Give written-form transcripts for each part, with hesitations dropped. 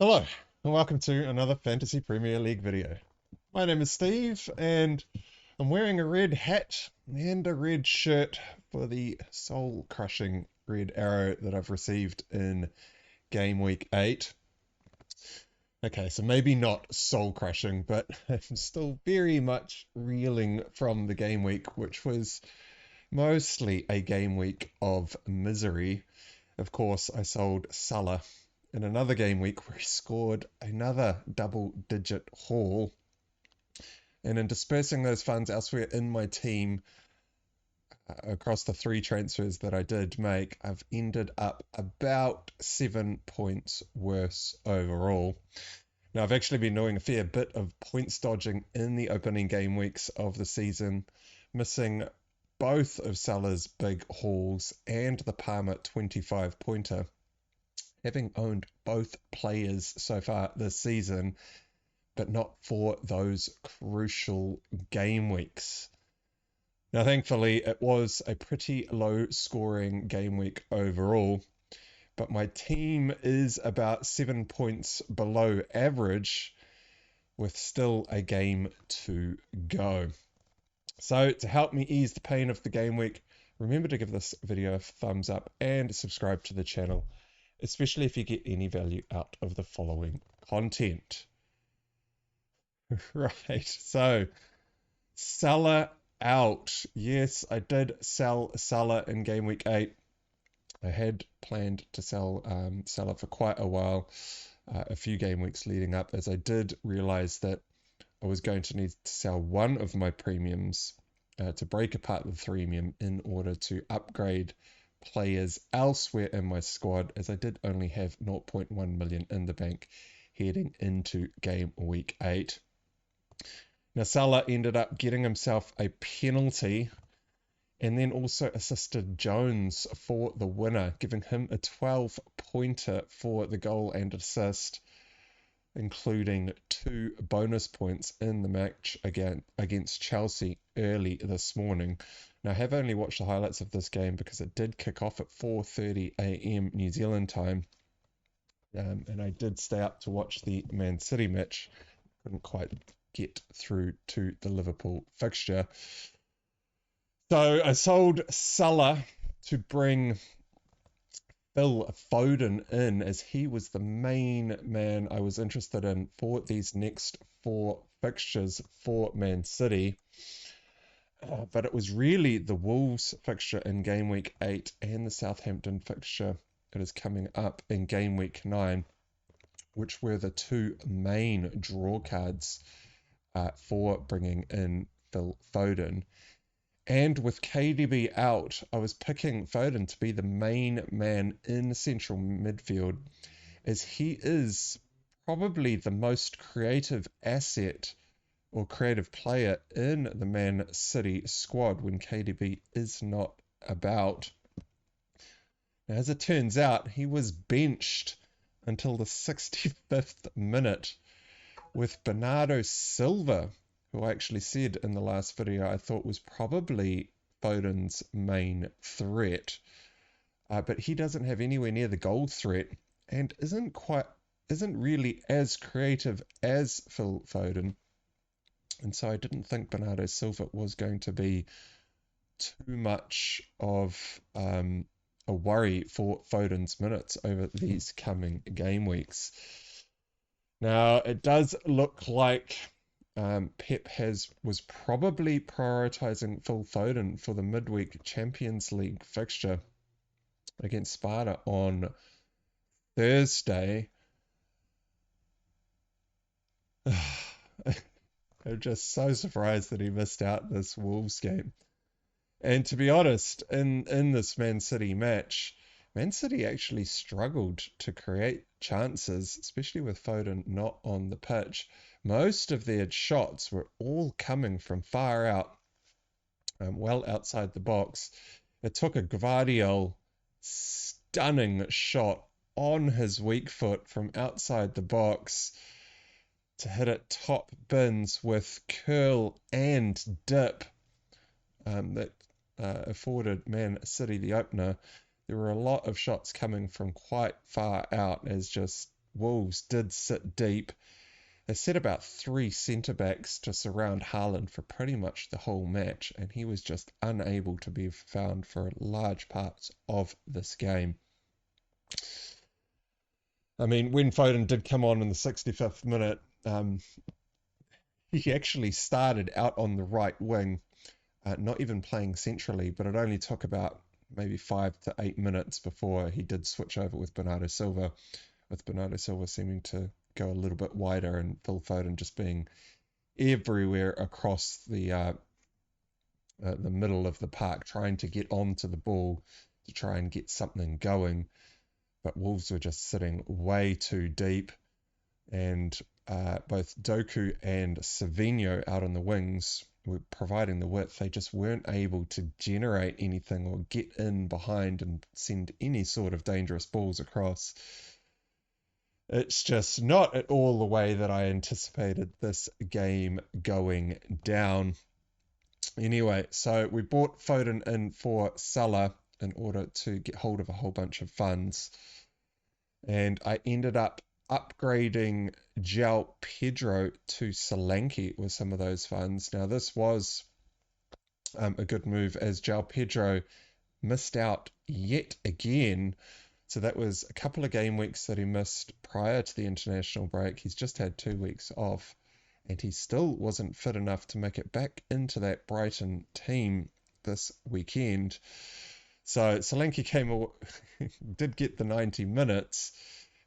Hello, and welcome to another Fantasy Premier League video. My name is Steve, and I'm wearing a red hat and a red shirt for the soul-crushing red arrow that I've received in Game Week 8. Okay, so maybe not soul-crushing, but I'm still very much reeling from the game week, which was mostly a game week of misery. Of course, I sold Salah in another game week where he scored another double-digit haul. And in dispersing those funds elsewhere in my team across the three transfers that I did make, I've ended up about 7 points worse overall. Now, I've actually been doing a fair bit of points dodging in the opening game weeks of the season, missing both of Salah's big hauls and the Palmer 25-pointer. Having owned both players so far this season, but not for those crucial game weeks. Now, thankfully, it was a pretty low-scoring game week overall, but my team is about 7 points below average, with still a game to go. So, to help me ease the pain of the game week, remember to give this video a thumbs up and subscribe to the channel, especially if you get any value out of the following content. Right, so Salah out. Yes, I did sell Salah in game week 8. I had planned to sell Salah for quite a while, a few game weeks leading up, as I did realize that I was going to need to sell one of my premiums to break apart the threemium in order to upgrade players elsewhere in my squad, as I did only have 0.1 million in the bank heading into game week 8. Now, Salah ended up getting himself a penalty and then also assisted Jones for the winner, giving him a 12-pointer for the goal and assist, including 2 bonus points in the match against Chelsea early this morning. Now, I have only watched the highlights of this game because it did kick off at 4:30 a.m. New Zealand time, and I did stay up to watch the Man City match. Couldn't quite get through to the Liverpool fixture. So I sold Salah to bring Phil Foden in, as he was the main man I was interested in for these next 4 fixtures for Man City. But it was really the Wolves fixture in game week 8 and the Southampton fixture that is coming up in game week 9, which were the 2 main draw cards for bringing in Phil Foden. And with KDB out, I was picking Foden to be the main man in central midfield, as he is probably the most creative asset or creative player in the Man City squad when KDB is not about. Now, as it turns out, he was benched until the 65th minute, with Bernardo Silva, who I actually said in the last video I thought was probably Foden's main threat. But he doesn't have anywhere near the goal threat and isn't really as creative as Phil Foden. And so I didn't think Bernardo Silva was going to be too much of a worry for Foden's minutes over these coming game weeks. Now, it does look like Pep was probably prioritizing Phil Foden for the midweek Champions League fixture against Sparta on Thursday. I'm just so surprised that he missed out this Wolves game. And to be honest, in this Man City match, Man City actually struggled to create chances, especially with Foden not on the pitch. Most of their shots were all coming from far out, well outside the box. It took a Gvardiol stunning shot on his weak foot from outside the box to hit it top bins with curl and dip that afforded Man City the opener. There were a lot of shots coming from quite far out, as just Wolves did sit deep. They set about 3 centre-backs to surround Haaland for pretty much the whole match, and he was just unable to be found for large parts of this game. I mean, when Foden did come on in the 65th minute, he actually started out on the right wing, not even playing centrally, but it only took about maybe 5 to 8 minutes before he did switch over with Bernardo Silva, with Bernardo Silva seeming to go a little bit wider and Phil Foden just being everywhere across the middle of the park, trying to get onto the ball to try and get something going. But Wolves were just sitting way too deep, and both Doku and Semenyo out on the wings were providing the width. They just weren't able to generate anything or get in behind and send any sort of dangerous balls across. It's just not at all the way that I anticipated this game going down. Anyway, so we bought Foden in for Salah in order to get hold of a whole bunch of funds. And I ended up upgrading João Pedro to Solanke with some of those funds. Now, this was a good move as João Pedro missed out yet again. So that was a couple of game weeks that he missed prior to the international break. He's just had 2 weeks off, and he still wasn't fit enough to make it back into that Brighton team this weekend. So Solanke did get the 90 minutes,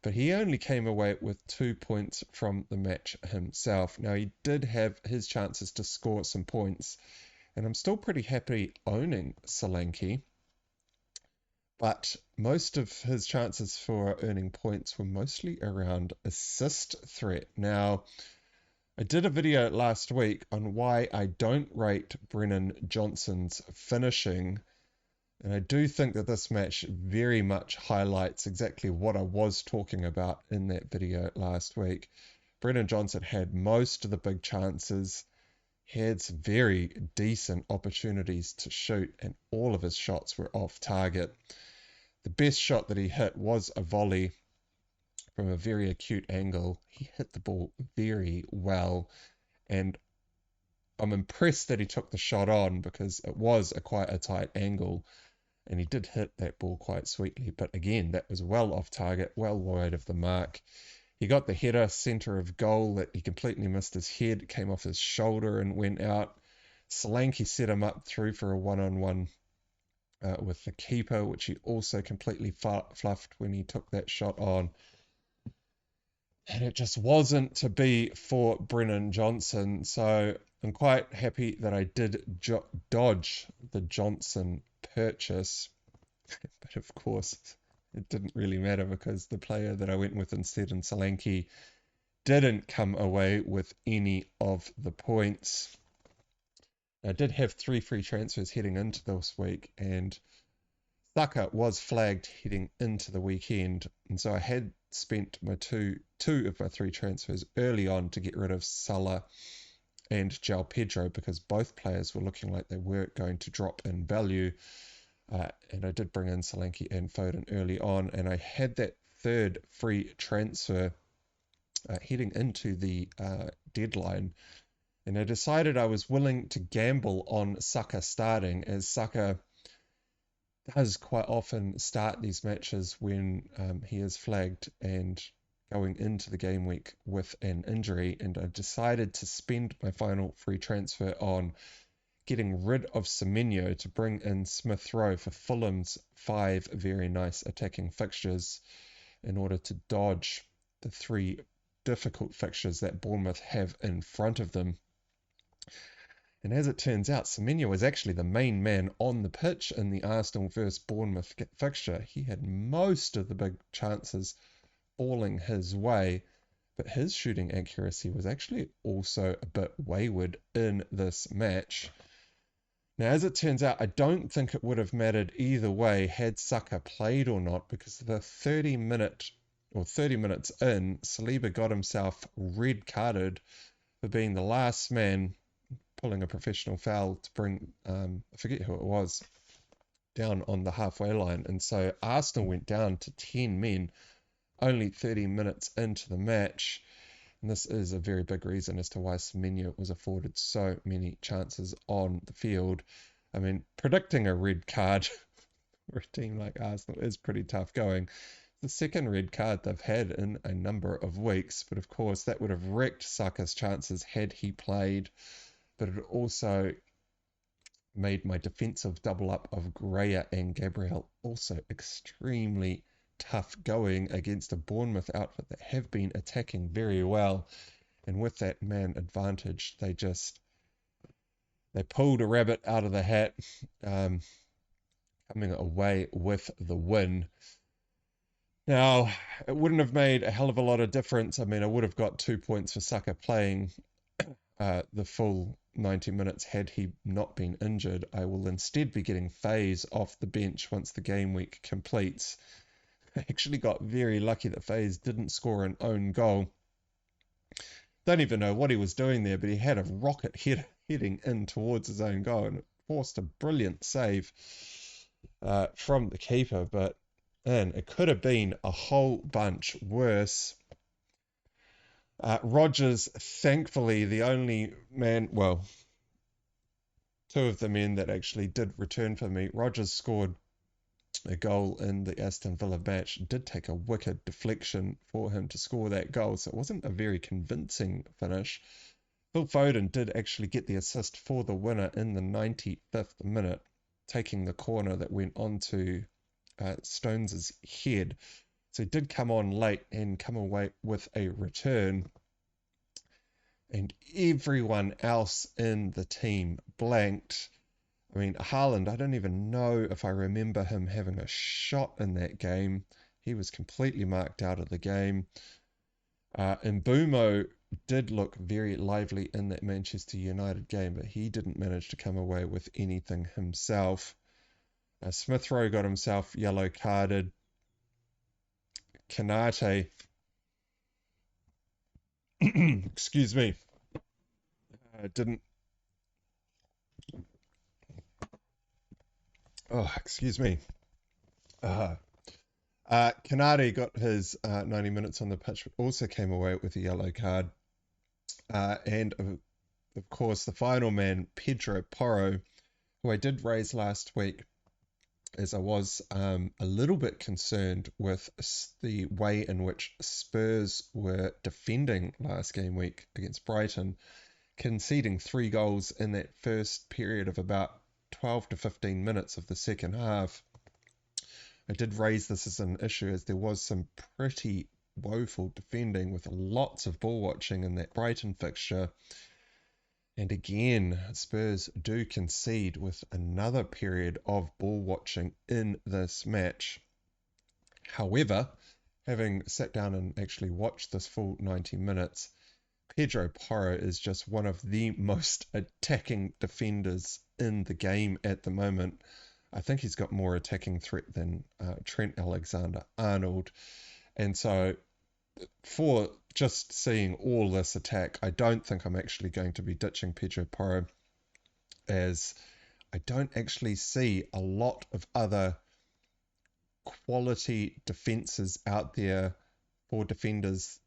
but he only came away with 2 points from the match himself. Now, he did have his chances to score some points, and I'm still pretty happy owning Solanke. But most of his chances for earning points were mostly around assist threat. Now, I did a video last week on why I don't rate Brennan Johnson's finishing, and I do think that this match very much highlights exactly what I was talking about in that video last week. Brennan Johnson had most of the big chances, had some very decent opportunities to shoot, and all of his shots were off target. The best shot that he hit was a volley from a very acute angle. He hit the ball very well, and I'm impressed that he took the shot on because it was quite a tight angle, and he did hit that ball quite sweetly. But again, that was well off target, well wide of the mark. He got the header centre of goal that he completely missed his head, came off his shoulder and went out. Solanke set him up through for a one-on-one with the keeper, which he also completely fluffed when he took that shot on. And it just wasn't to be for Brennan Johnson. So I'm quite happy that I did dodge the Johnson purchase. But of course, it didn't really matter because the player that I went with instead in Solanke didn't come away with any of the points. I did have 3 free transfers heading into this week, and Saka was flagged heading into the weekend, and so I had spent my two of my 3 transfers early on to get rid of Salah and João Pedro because both players were looking like they were going to drop in value. And I did bring in Solanke and Foden early on, and I had that 3rd free transfer heading into the deadline. And I decided I was willing to gamble on Saka starting, as Saka does quite often start these matches when he is flagged and going into the game week with an injury. And I decided to spend my final free transfer on getting rid of Semenyo to bring in Rowe for Fulham's 5 very nice attacking fixtures in order to dodge the 3 difficult fixtures that Bournemouth have in front of them. And as it turns out, Semenyo was actually the main man on the pitch in the Arsenal vs Bournemouth fixture. He had most of the big chances falling his way, but his shooting accuracy was actually also a bit wayward in this match. Now, as it turns out, I don't think it would have mattered either way had Saka played or not, because the 30 minutes in, Saliba got himself red carded for being the last man pulling a professional foul to bring, I forget who it was, down on the halfway line. And so Arsenal went down to 10 men only 30 minutes into the match. And this is a very big reason as to why Semenyo was afforded so many chances on the field. I mean, predicting a red card for a team like Arsenal is pretty tough going. The second red card they've had in a number of weeks, but of course that would have wrecked Saka's chances had he played. But it also made my defensive double up of Greya and Gabriel also extremely tough going against a Bournemouth outfit that have been attacking very well. And with that man advantage, they pulled a rabbit out of the hat, coming away with the win. Now, it wouldn't have made a hell of a lot of difference. I mean, I would have got 2 points for Saka playing the full 90 minutes had he not been injured. I will instead be getting Faze off the bench once the game week completes. I actually got very lucky that Faze didn't score an own goal. Don't even know what he was doing there, but he had a rocket heading in towards his own goal and it forced a brilliant save from the keeper. But man, it could have been a whole bunch worse. Rodgers, thankfully, the only man, well, two of the men that actually did return for me. Rodgers scored a goal in the Aston Villa match. It did take a wicked deflection for him to score that goal, so it wasn't a very convincing finish. Phil Foden did actually get the assist for the winner in the 95th minute, taking the corner that went onto Stones' head. So he did come on late and come away with a return. And everyone else in the team blanked. I mean, Haaland, I don't even know if I remember him having a shot in that game. He was completely marked out of the game. And Mbumo did look very lively in that Manchester United game, but he didn't manage to come away with anything himself. Smith Rowe got himself yellow carded. Kanate, excuse me, didn't. Oh, excuse me. Kanate got his 90 minutes on the pitch, but also came away with a yellow card. And of course, the final man, Pedro Porro, who I did raise last week, as I was a little bit concerned with the way in which Spurs were defending last game week against Brighton, conceding 3 goals in that first period of about 12 to 15 minutes of the second half. I did raise this as an issue as there was some pretty woeful defending with lots of ball watching in that Brighton fixture. And again, Spurs do concede with another period of ball watching in this match. However, having sat down and actually watched this full 90 minutes, Pedro Porro is just one of the most attacking defenders in the game at the moment. I think he's got more attacking threat than Trent Alexander-Arnold. And so for just seeing all this attack, I don't think I'm actually going to be ditching Pedro Porro, as I don't actually see a lot of other quality defenses out there for defenders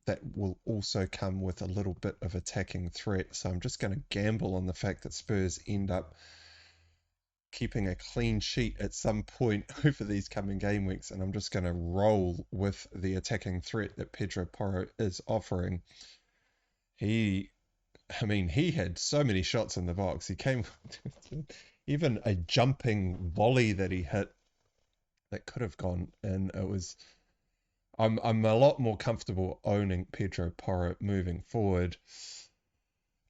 that will also come with a little bit of attacking threat. So I'm just going to gamble on the fact that Spurs end up keeping a clean sheet at some point over these coming game weeks, and I'm just going to roll with the attacking threat that Pedro Porro is offering. He had so many shots in the box. He came even a jumping volley that he hit that could have gone in. I'm a lot more comfortable owning Pedro Porro moving forward.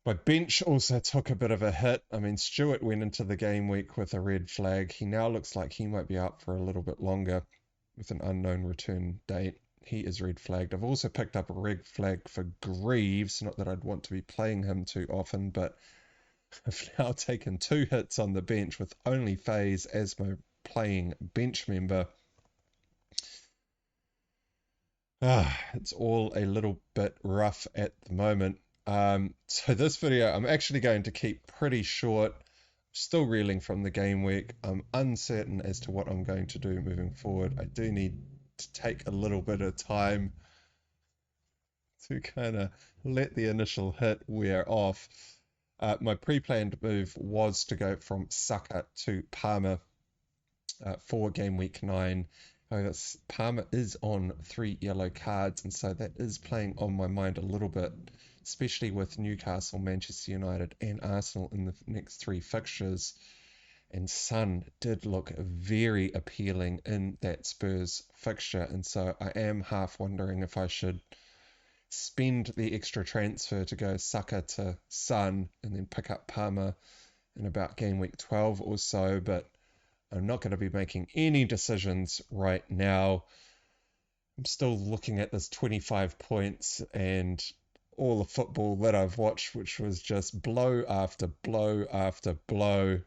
My bench also took a bit of a hit. I mean, Stewart went into the game week with a red flag. He now looks like he might be out for a little bit longer with an unknown return date. He is red flagged. I've also picked up a red flag for Greaves. Not that I'd want to be playing him too often, but I've now taken 2 hits on the bench with only Faze as my playing bench member. It's all a little bit rough at the moment. So this video I'm actually going to keep pretty short. Still reeling from the game week. I'm uncertain as to what I'm going to do moving forward. I do need to take a little bit of time to kind of let the initial hit wear off. My pre-planned move was to go from Saka to Palmer for game week 9. Palmer is on 3 yellow cards, and so that is playing on my mind a little bit, especially with Newcastle, Manchester United, and Arsenal in the next 3 fixtures. And Son did look very appealing in that Spurs fixture, and so I am half wondering if I should spend the extra transfer to go Saka to Son and then pick up Palmer in about game week 12 or so, but I'm not going to be making any decisions right now. I'm still looking at this 25 points and all the football that I've watched, which was just blow after blow after blow.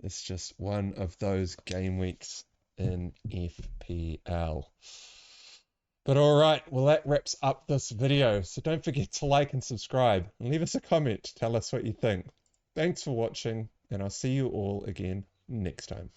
It's just one of those game weeks in FPL. But all right, well, that wraps up this video. So don't forget to like and subscribe and leave us a comment. Tell us what you think. Thanks for watching, and I'll see you all again next time.